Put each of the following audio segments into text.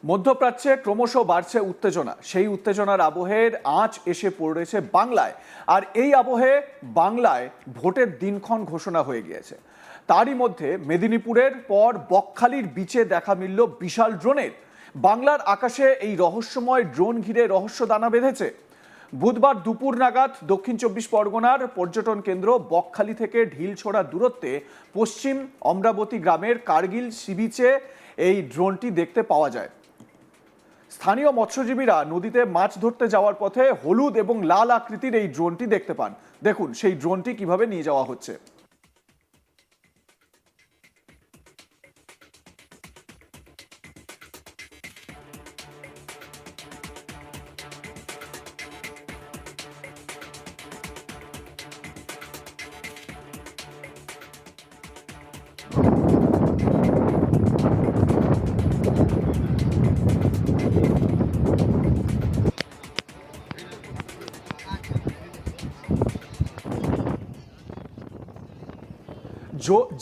মধ্যপ্রাচ্যে ক্রমশ বাড়ছে উত্তেজনা। সেই উত্তেজনার আবহের আঁচ এসে পড়েছে বাংলায়। আর এই আবহে বাংলায় ভোটের দিনক্ষণ ঘোষণা হয়ে গিয়েছে। তারই মধ্যে মেদিনীপুরের পর বকখালির বিচে দেখা মিলল বিশাল ড্রোনের। বাংলার আকাশে এই রহস্যময় ড্রোন ঘিরে রহস্য দানা বেঁধেছে। বুধবার দুপুর নাগাদ দক্ষিণ চব্বিশ পরগনার পর্যটন কেন্দ্র বকখালি থেকে ঢিলছোড়া দূরত্বে পশ্চিম অমরাবতী গ্রামের কার্গিল সি বিচে এই ড্রোনটি দেখতে পাওয়া যায়। স্থানীয় মৎস্যজীবীরা নদীতে মাছ ধরতে যাওয়ার পথে হলুদ এবং লাল আকৃতির এই ড্রোনটি দেখতে পান। দেখুন সেই ড্রোনটি কিভাবে নিয়ে যাওয়া হচ্ছে।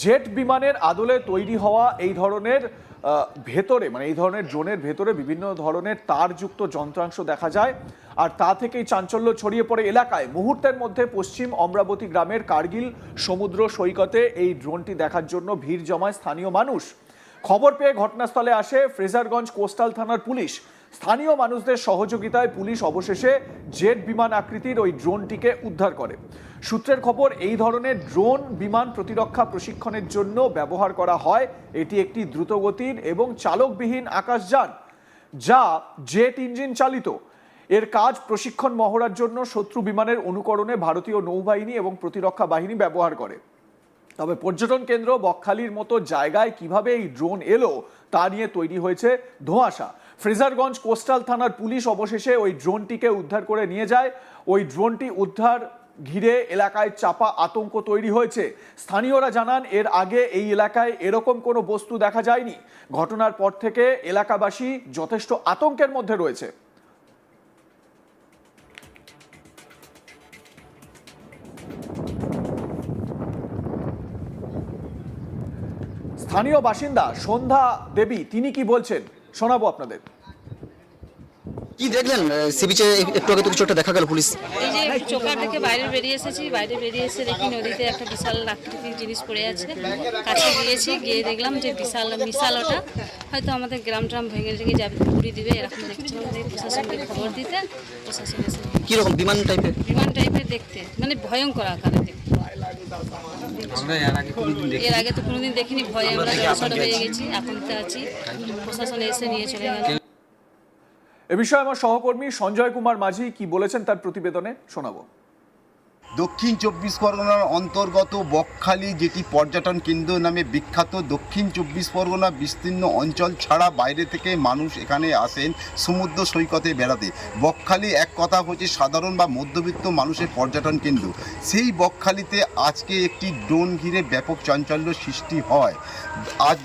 জেট বিমানের আদলে তৈরি হওয়া এই ধরনের ভেতরে এই ধরনের ড্রোনের ভেতরে বিভিন্ন ধরনের তারযুক্ত যন্ত্রাংশ দেখা যায়। আর তা থেকেই চাঞ্চল্য ছড়িয়ে পড়ে এলাকায়। মুহূর্তের মধ্যে পশ্চিম অমরাবতী গ্রামের কার্গিল সমুদ্র সৈকতে এই ড্রোনটি দেখার জন্য ভিড় জমায় স্থানীয় মানুষ। খবর পেয়ে ঘটনাস্থলে আসে ফ্রেজারগঞ্জ কোস্টাল থানার পুলিশ। স্থানীয় মানুষদের সহযোগিতায় পুলিশ অবশেষে জেট বিমান আকৃতির ওই ড্রোনটিকে উদ্ধার করে। সূত্রের খবর, এই ধরনের ড্রোন বিমান প্রতিরক্ষা প্রশিক্ষণের জন্য ব্যবহার করা হয়। এটি একটি দ্রুতগতির এবং চালকবিহীন আকাশযান যা জেট ইঞ্জিন চালিত। এর কাজ প্রশিক্ষণ মহড়ার জন্য শত্রু বিমানের অনুকরণে ভারতীয় নৌবাহিনী এবং প্রতিরক্ষা বাহিনী ব্যবহার করে। তবে পর্যটন কেন্দ্র বকখালির মতো জায়গায় কিভাবে এই ড্রোন এলো তা নিয়ে তৈরি হয়েছে ধোঁয়াশা। ফ্রেজারগঞ্জ কোস্টাল থানার পুলিশ অবশেষে ওই ড্রোনটিকে উদ্ধার করে নিয়ে যায়। ওই ড্রোনটি উদ্ধার ঘিরে এলাকায় চাপা আতঙ্ক তৈরি হয়েছে। স্থানীয়রা জানান, এর আগে এই এলাকায় এরকম কোনো বস্তু দেখা যায়নি। ঘটনার পর থেকে এলাকাবাসী যথেষ্ট আতঙ্কের মধ্যে রয়েছে। স্থানীয় বাসিন্দা সন্ধ্যা দেবী তিনি কি বলছেন শোনাবো আপনাদের। কি দেখলেন সি বিচে? একটু আগে তো কিছু একটা দেখা গেল। পুলিশ এই যে চোকার থেকে বাইরে বেরিয়ে এসেছি, বাইরে বেরিয়ে এসে দেখি নদীতে একটা বিশাল আকৃতির জিনিস পড়ে আছে। কাছে গিয়েছি, গিয়ে দেখলাম যে বিশাল ওটা হয়তো আমাদের গ্রাম ট্রাম ভেঙে ভেঙে যাবে, ঘুরি দিবে এরকম দেখছিলাম। প্রশাসনকে খবর দিতে প্রশাসন এসে কিরকম বিমান টাইপের দেখতে, মানে ভয়ঙ্কর আকারে দেখতে। এর আগে তো কোনোদিন দেখিনি, ভয়ে আমরা জড়সড় হয়ে গেছি। এখন তো আছি, প্রশাসন এসে নিয়ে চলে গেল। এ বিষয়ে আমার সহকর্মী সঞ্জয় কুমার মাঝি কি বলেছেন তার প্রতিবেদনে শোনাবো। দক্ষিণ চব্বিশ পরগনার অন্তর্গত বকখালি, যেটি পর্যটন কেন্দ্র নামে বিখ্যাত, দক্ষিণ চব্বিশ পরগনা বিস্তীর্ণ অঞ্চল ছাড়া বাইরে থেকে মানুষ এখানে আসেন সমুদ্র সৈকতে বেড়াতে। বকখালি এক কথা হচ্ছে সাধারণ বা মধ্যবিত্ত মানুষের পর্যটন কেন্দ্র। সেই বকখালিতে আজকে একটি ড্রোন ঘিরে ব্যাপক চাঞ্চল্য সৃষ্টি হয়। আজ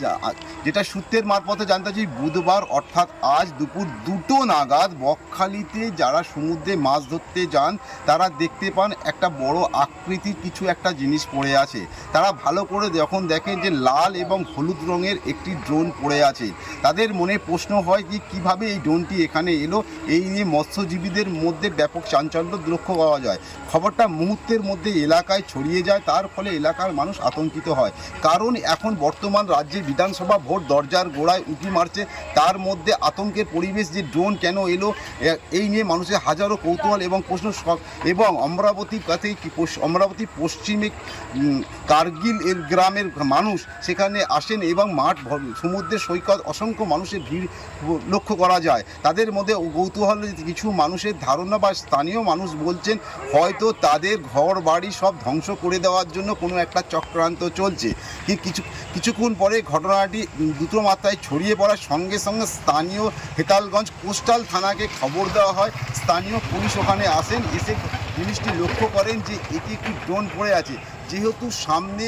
যেটা সূত্রের মারফতে জানতে চাই, বুধবার অর্থাৎ আজ দুপুর 2টো নাগাদ বকখালিতে যারা সমুদ্রে মাছ ধরতে যান তারা দেখতে পান একটা বড় আকৃতির কিছু একটা জিনিস পড়ে আছে। তারা ভালো করে যখন দেখেন যে লাল এবং হলুদ রঙের একটি ড্রোন পড়ে আছে, তাদের মনে প্রশ্ন হয় যে কীভাবে এই ড্রোনটি এখানে এলো। এই নিয়ে মৎস্যজীবীদের মধ্যে ব্যাপক চাঞ্চল্য লক্ষ্য করা যায়। খবরটা মুহূর্তের মধ্যে এলাকায় ছড়িয়ে যায়, তার ফলে এলাকার মানুষ আতঙ্কিত হয়। কারণ এখন বর্তমান রাজ্যে বিধানসভা ভোট দরজার গোড়ায় উঁকি মারছে, তার মধ্যে আতঙ্কের পরিবেশ। যে ড্রোন কেন এলো এই নিয়ে মানুষের হাজারো কৌতূহল এবং প্রশ্ন। এবং অমরাবতী পশ্চিমে কার্গিল এর গ্রামের মানুষ সেখানে আসেন এবং মাঠ সমুদ্রের সৈকত অসংখ্য মানুষের ভিড় লক্ষ্য করা যায়। তাদের মধ্যে কৌতূহল কিছু মানুষের ধারণা বা স্থানীয় মানুষ বলছেন হয়তো তাদের ঘর বাড়ি সব ধ্বংস করে দেওয়ার জন্য কোনো একটা চক্রান্ত চলছে। কিছুক্ষণ পরে ঘটনাটি দ্রুত মাত্রায় ছড়িয়ে পড়ার সঙ্গে সঙ্গে স্থানীয় হেতালগঞ্জ কোস্টাল থানাকে খবর দেওয়া হয়। স্থানীয় পুলিশ ওখানে আসেন, এসে জিনিসটি লক্ষ্য করেন যে এটি একটি ড্রোন পড়ে আছে। যেহেতু সামনে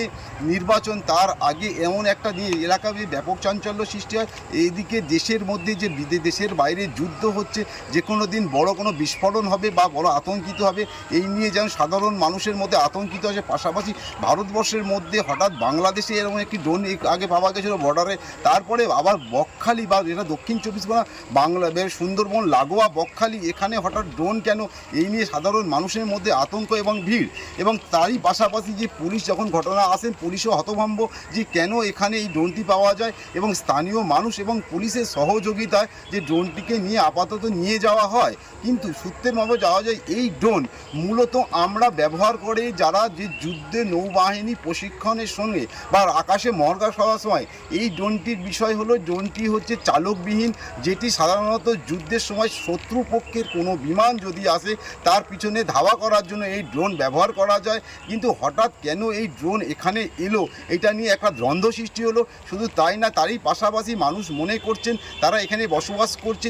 নির্বাচন, তার আগে এমন একটা এলাকা ব্যাপক চাঞ্চল্য সৃষ্টি হয়। এইদিকে দেশের মধ্যে যে দেশের বাইরে যুদ্ধ হচ্ছে, যে কোনো দিন বড় কোনো বিস্ফোরণ হবে বা বড় আতঙ্কিত হবে, এই নিয়ে যেন সাধারণ মানুষের মধ্যে আতঙ্কিত আছে। পাশাপাশি ভারতবর্ষের মধ্যে হঠাৎ বাংলাদেশে এরকম একটি ড্রোন আগে পাওয়া গেছিলো বর্ডারে, তারপরে আবার বকখালি বা যেটা দক্ষিণ চব্বিশ পরগনা বাংলা সুন্দরবন লাগোয়া বকখালি, এখানে হঠাৎ ড্রোন কেন, এই নিয়ে সাধারণ মানুষের মধ্যে আতঙ্ক এবং ভিড়। এবং তারই পাশাপাশি যে পুলিশ যখন ঘটনা আসেন, পুলিশও হতভম্ব যে কেন এখানে এই ড্রোনটি পাওয়া যায়, এবং স্থানীয় মানুষ এবং পুলিশের সহযোগিতায় যে ড্রোনটিকে নিয়ে আপাতত নিয়ে যাওয়া হয়। কিন্তু সূত্রের মতো যাওয়া যায় এই ড্রোন মূলত আমরা ব্যবহার করে যারা যে যুদ্ধে নৌবাহিনী প্রশিক্ষণের সঙ্গে বা আকাশে মহাকাশ হওয়ার সময়, এই ড্রোনটির বিষয় হলো ড্রোনটি হচ্ছে চালকবিহীন, যেটি সাধারণত যুদ্ধের সময় শত্রুপক্ষের কোনো বিমান যদি আসে তার পিছনে ধাওয়া করার জন্য এই ড্রোন ব্যবহার করা যায়। কিন্তু হঠাৎ কেন এই ড্রোন এখানে এলো, এটা নিয়ে একটা দ্বন্দ্ব সৃষ্টি হলো। শুধু তাই না, তারই পাশাপাশি মানুষ মনে করছেন তারা এখানে বসবাস করছে,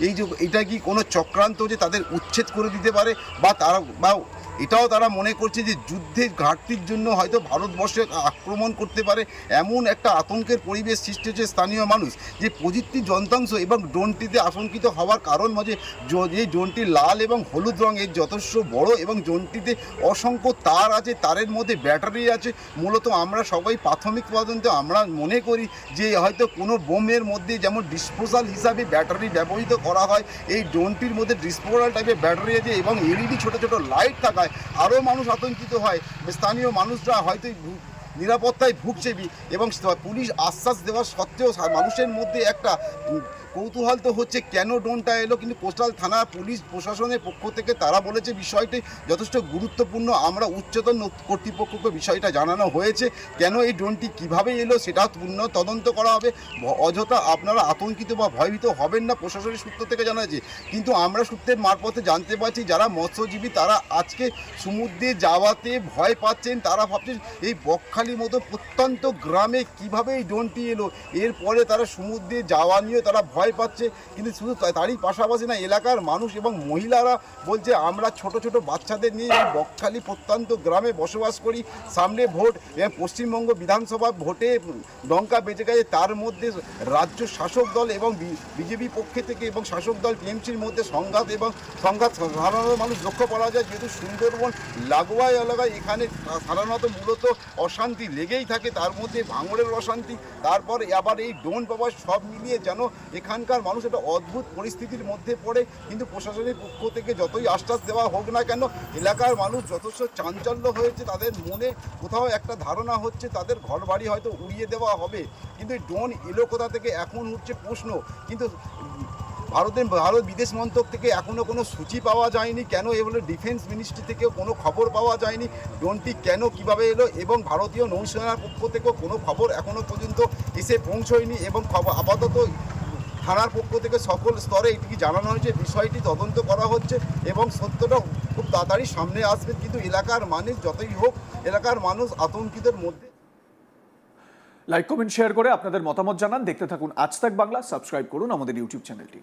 এই যে এটা কি কোনো চক্রান্ত যে তাদের উচ্ছেদ করে দিতে পারে, বা তারা বা এটাও তারা মনে করছে যে যুদ্ধের ঘাটতির জন্য হয়তো ভারতবর্ষে আক্রমণ করতে পারে। এমন একটা আতঙ্কের পরিবেশ সৃষ্টি হচ্ছে স্থানীয় মানুষ, যে প্রযুক্তির যন্ত্রাংশ এবং ড্রোনটিতে আশঙ্কিত হওয়ার কারণ মাঝে যে ড্রোনটি লাল এবং হলুদ রঙের যথেষ্ট বড়, এবং ড্রোনটিতে অসংখ্য তার আছে, তারের মধ্যে ব্যাটারি আছে। মূলত আমরা সবাই প্রাথমিক তদন্তে আমরা মনে করি যে হয়তো কোনো বোমের মধ্যে যেমন ডিসপোজাল হিসাবে ব্যাটারি ব্যবহৃত করা হয়, এই ড্রোনটির মধ্যে ডিসপোজাল টাইপের ব্যাটারি আছে এবং এলইডি ছোটো ছোটো লাইট থাকায় আরও মানুষ আতঙ্কিত হয়। স্থানীয় মানুষরা হয়তো নিরাপত্তায় ভুগছে, এবং পুলিশ আশ্বাস দেওয়া সত্ত্বেও মানুষের মধ্যে একটা কৌতূহল তো হচ্ছে কেন ড্রোনটা এলো। কিন্তু কোস্টাল থানা পুলিশ প্রশাসনের পক্ষ থেকে তারা বলেছে বিষয়টি যথেষ্ট গুরুত্বপূর্ণ, আমরা উচ্চতন কর্তৃপক্ষকে বিষয়টা জানানো হয়েছে, কেন এই ড্রোনটি কিভাবে এলো সেটা পূর্ণ তদন্ত করা হবে। অযথা আপনারা আতঙ্কিত বা ভয়ভীত হবেন না, প্রশাসনের সূত্র থেকে জানা যাচ্ছে। কিন্তু আমরা সূত্রের মারফতে জানতে পারছি যারা মৎস্যজীবী তারা আজকে সমুদ্রে যাওয়াতে ভয় পাচ্ছেন, তারা ভাবছেন এই বকখালির মতো প্রত্যন্ত গ্রামে কিভাবে এই ড্রোনটি এলো, এরপরে তারা সমুদ্রে যাওয়া নিয়ে তারা ভয় পাচ্ছে। কিন্তু শুধু তারই পাশাপাশি না, এলাকার মানুষ এবং মহিলারা বলছে আমরা ছোট ছোট বাচ্চাদের নিয়ে এই বকখালি প্রত্যন্ত গ্রামে বসবাস করি, সামনে ভোট, পশ্চিমবঙ্গ বিধানসভা ভোটে ডঙ্কা বেজে গেছে, তার মধ্যে রাজ্য শাসক দল এবং বিজেপি পক্ষে থেকে এবং শাসক দল টিএমসির মধ্যে সংঘাত সাধারণ মানুষ লক্ষ্য করা যায়। যেহেতু সুন্দরবন লাগোয়া এলাকায় এখানে সাধারণত মূলত অশান্তি লেগেই থাকে, তার মধ্যে ভাঙড়ের অশান্তি, তারপর আবার এই ড্রোন পাওয়া, সব মিলিয়ে যেন এখানকার মানুষ একটা অদ্ভুত পরিস্থিতির মধ্যে পড়ে। কিন্তু প্রশাসনের পক্ষ থেকে যতই আশ্বাস দেওয়া হোক না কেন, এলাকার মানুষ যথেষ্ট চাঞ্চল্য হয়েছে, তাদের মনে কোথাও একটা ধারণা হচ্ছে তাদের ঘরবাড়ি হয়তো উড়িয়ে দেওয়া হবে। কিন্তু এই ড্রোন এলো কোথা থেকে এখন উঠছে প্রশ্ন। কিন্তু ভারত বিদেশ মন্ত্রক থেকে এখনও কোনো সূচি পাওয়া যায়নি, কেন এগুলো ডিফেন্স মিনিস্ট্রি থেকেও কোনো খবর পাওয়া যায়নি ড্রোনটি কেন কিভাবে এলো, এবং ভারতীয় নৌসেনার পক্ষ থেকেও কোনো খবর এখনও পর্যন্ত এসে পৌঁছয়নি। এবং আপাতত থানার পক্ষ থেকে সকল স্তরে এটিকে জানানো হয়েছে, বিষয়টি তদন্ত করা হচ্ছে এবং সত্যটা খুব তাড়াতাড়ি সামনে আসবে। কিন্তু এলাকার মানুষ যতই হোক, এলাকার মানুষ আতঙ্কিতের মধ্যে। লাইক কমেন্ট শেয়ার করে আপনাদের মতামত জানান। দেখতে থাকুন আজ তাক বাংলা, সাবস্ক্রাইব করুন আমাদের ইউটিউব চ্যানেলটি।